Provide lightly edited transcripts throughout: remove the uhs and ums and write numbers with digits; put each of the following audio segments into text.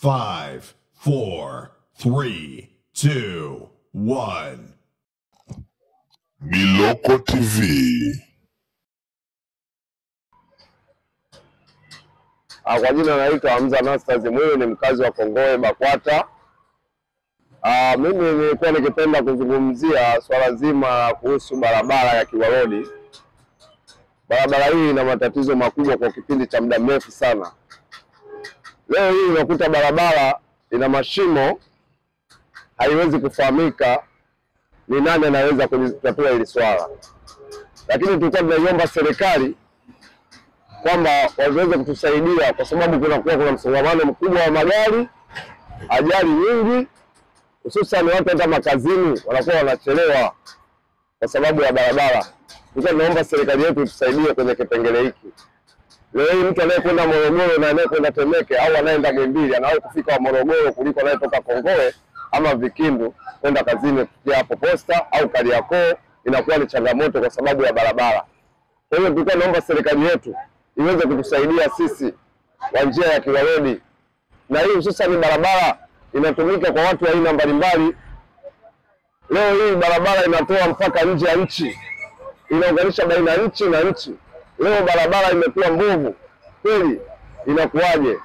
5, 4, 3, 2, 1. Miloko TV. Kwa jina naitwa Hamza Nastas Mwiru, ni mkazi wa Kongowe Bakwata. Mimi nilikuwa nikipenda kuzungumzia swala zima kuhusu barabara ya Kilwa Road. Barabara hii ina matatizo makubwa kwa kipindi cha muda mrefu sana. Leo hii unakuta barabara ina mashimo, haiwezi kufahamika ni nani anaweza kutatua hili swala. Lakini tulikuwa tunaiomba serikali kwamba waweze kutusaidia, kwa sababu kuna msongamano mkubwa wa magari, ajali nyingi, hususan watu hata makazini wanakuwa wanachelewa kwa sababu ya barabara. Tulikuwa tunaomba serikali yetu itusaidie kwenye kipengele hiki. Leo hii mtu anayekwenda Morogoro na anayekwenda Temeke au anaenda Muhimbili anaweza kufika Morogoro kuliko anayetoka Kongowe ama Vikindu kwenda kazini kupitia hapo Posta au Kariakoo. Inakuwa ni changamoto kwa sababu ya barabara. Kwa hiyo tulikuwa tunaomba serikali yetu iweze kutusaidia sisi wa njia ya Kilwa Road. Na hii hususan barabara inatumika kwa watu wa aina mbalimbali. Leo hii barabara inatoa mpaka nje ya nchi, inaunganisha baina nchi na nchi. Leo barabara imekuwa mbovu kweli, inakuwaje?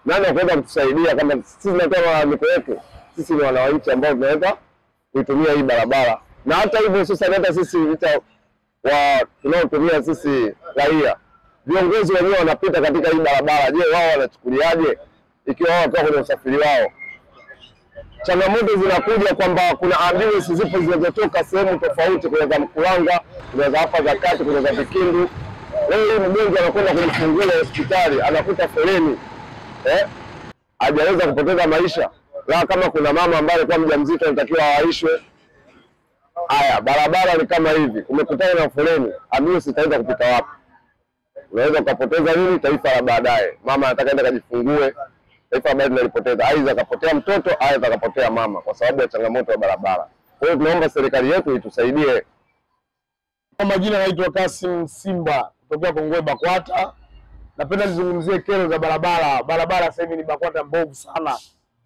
Nani anakwenda kutusaidia kama sisi tunatoa malalamiko yetu? Sisi ni wananchi ambao tunaweza kuitumia hii barabara. Na hata hivyo sasa hata sisi tunaotumia sisi raia, viongozi wenyewe wanapita katika hii barabara. Je, wao wanachukuliaje ikiwa wao watoka kwenye usafiri wao? Changamoto zinakuja kwamba kuna ambulance zipo zinazotoka sehemu tofauti, kuna za Mkuranga, kuna za hapa za kati, kuna za Vikindu. Leo mgonjwa anakwenda kujifungua hospitali, anakuta foleni, hajaweza kupoteza maisha. La, kama kuna mama ambaye alikuwa mjamzito anatakiwa awaishwe. Haya, barabara ni kama hivi, umekutana na foleni, ambulance itaenda kupita wapi? Unaweza ukapoteza nini? Taifa la baadaye. Mama anataka aende kujifungue, taifa la baadaye linalipoteza. Aidha akapotea mtoto, aidha akapotea mama kwa sababu ya changamoto ya barabara. Kwa hiyo tunaomba serikali yetu itusaidie. Kwa majina naitwa Kasim Simba kutoka Kongowe Bakwata. Napenda nizungumzie kero za barabara. Barabara sasa hivi ni Bakwata mbovu sana.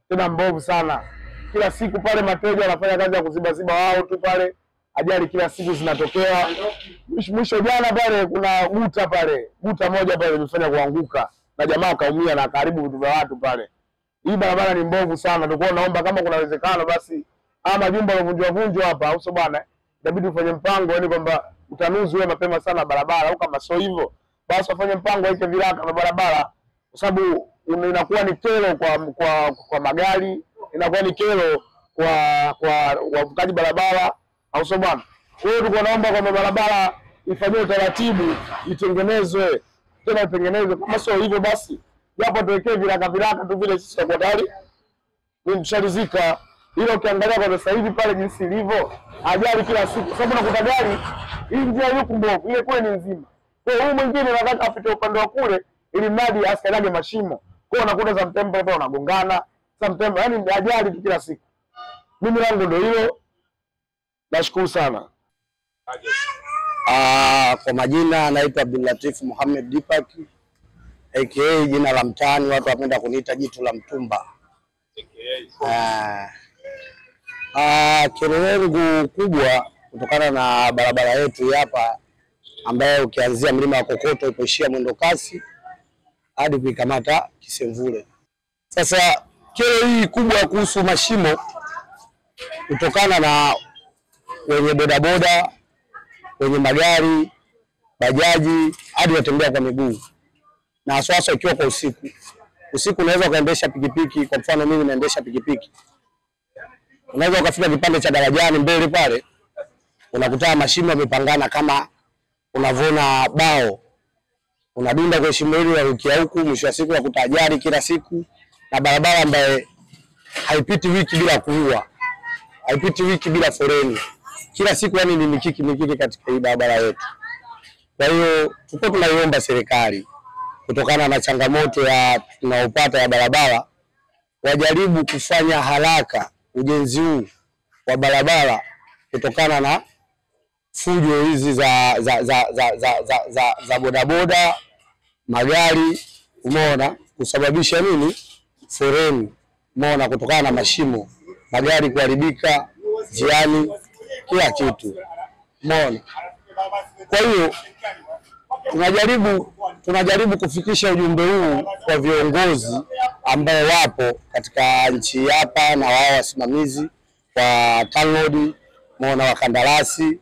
Tena mbovu sana. Kila siku pale mateja wanafanya kazi ya kuziba wao tu pale. Ajali kila siku zinatokea. Mwisho jana pale kuna guta moja pale imefanya kuanguka na jamaa kaumia na karibu vitu vya watu pale. Hii barabara ni mbovu sana. Tulikuwa naomba kama kuna uwezekano basi majumba yaliyovunjwa hapa au sio bwana, inabidi ufanye mpango yani kwamba utanuzi wewe mapema sana barabara, au kama sio hivyo basi wafanye mpango waweke viraka na barabara, kwa sababu inakuwa ni kero kwa magari, inakuwa ni kero kwa wavukaji barabara au sio bwana. Kwa hiyo tulikuwa naomba kwamba barabara ifanywe taratibu, itengenezwe tena, itengenezwe. Kama sio hivyo basi japo tuwekee viraka tu vile, sisi kwa tayari ni mshalizika. Hilo ukiangalia kwa sasa hivi pale jinsi ilivyo, ajali kila siku, sababu nakuta gari hii njia yuko mbovu, ile kule ni nzima. Kwa hiyo mwingine anataka apite upande wa kule ili mradi asikanyage mashimo. Kwa hiyo unakuta sometimes pale wanagongana, sometimes yani ajali kila siku. Mimi langu ndio hilo. Nashukuru sana. Kwa majina naitwa Abdulatif Muhammad Dipak, aka jina la mtaani watu wapenda kuniita jitu la mtumba. Kero yangu kubwa kutokana na barabara yetu hapa ambayo ukianzia mlima wa Kokoto upoishia mwendo kasi hadi kuikamata Kisemvule. Sasa kero hii kubwa kuhusu mashimo kutokana na wenye bodaboda, wenye magari, bajaji hadi watembea kwa miguu. Na hasa ikiwa kwa usiku. Usiku unaweza ukaendesha pikipiki, kwa mfano mimi naendesha pikipiki. Unaweza ukafika kipande cha darajani mbele pale, unakutana mashimo yamepangana kama unavona bao. Unadunda kwa shimo hilo unarukia huku, mwisho wa siku unakuta ajali kila siku, na barabara ambaye haipiti wiki bila kuua. Haipiti wiki bila foleni. Kila siku yani ni mikiki katika hii barabara yetu. Kwa hiyo tuko tunaiomba serikali kutokana na changamoto ya tunaopata ya barabara, wajaribu kufanya haraka ujenzi huu wa barabara kutokana na fujo hizi za bodaboda, magari, umeona kusababisha nini? foreni, umeona, kutokana na mashimo, magari kuharibika njiani, kila kitu, umeona. Kwa hiyo tunajaribu kufikisha ujumbe huu kwa viongozi ambao wapo katika nchi hapa na wao wasimamizi wa TANROADS, umeona, wakandarasi.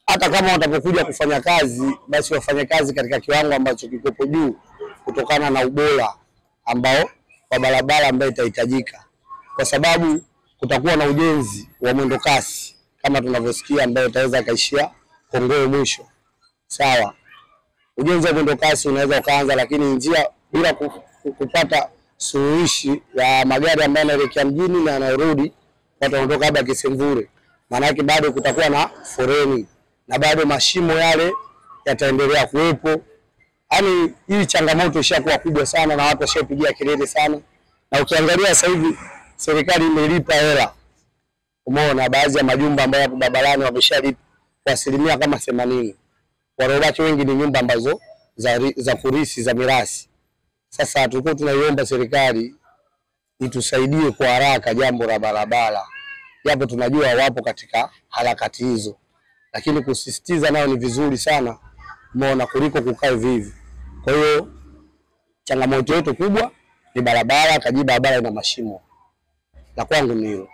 Hata kama watapokuja kufanya kazi, basi wafanye kazi katika kiwango ambacho kiko juu kutokana na ubora ambao wa barabara ambayo itahitajika, kwa sababu kutakuwa na ujenzi wa mwendo kasi kama tunavyosikia, ambayo itaweza kaishia Kongowe mwisho. Sawa, ujenzi wa mwendo kasi unaweza ukaanza, lakini njia bila kupata suluhishi ya magari ambayo yanaelekea mjini na yanarudi, watu wanatoka hapa Kisemvule, maana yake bado kutakuwa na foreni na bado mashimo yale yataendelea kuwepo. Yaani hii changamoto ishakuwa kubwa sana na watu washapigia kelele sana, na ukiangalia sasa hivi serikali imelipa hela, umeona, baadhi ya majumba ambayo hapo barabarani wameshalipa kwa asilimia kama 80. Wanaobaki wengi ni nyumba ambazo za kurisi za mirasi. Sasa tulikuwa tunaiomba serikali itusaidie kwa haraka jambo la barabara, japo tunajua wapo katika harakati hizo, lakini kusisitiza nayo ni vizuri sana, umeona, kuliko kukaa vivi. Kwa hiyo changamoto yetu kubwa ni barabara, Kajiba barabara ina mashimo. La kwangu ni hilo.